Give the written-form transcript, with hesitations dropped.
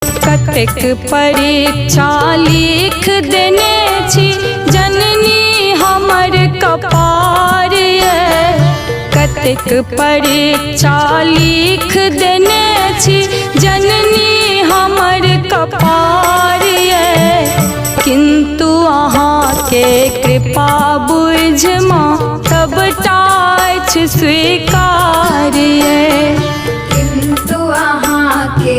कतेक परीक्षा लिख देने छी जननी हमर कपार ये। कतेक परीक्षा लिख देने छी जननी हमर कपार ये। किंतु अहाँ के कृपा बुझमा सबटा अछि स्वीकार ये। किंतु अहाँ के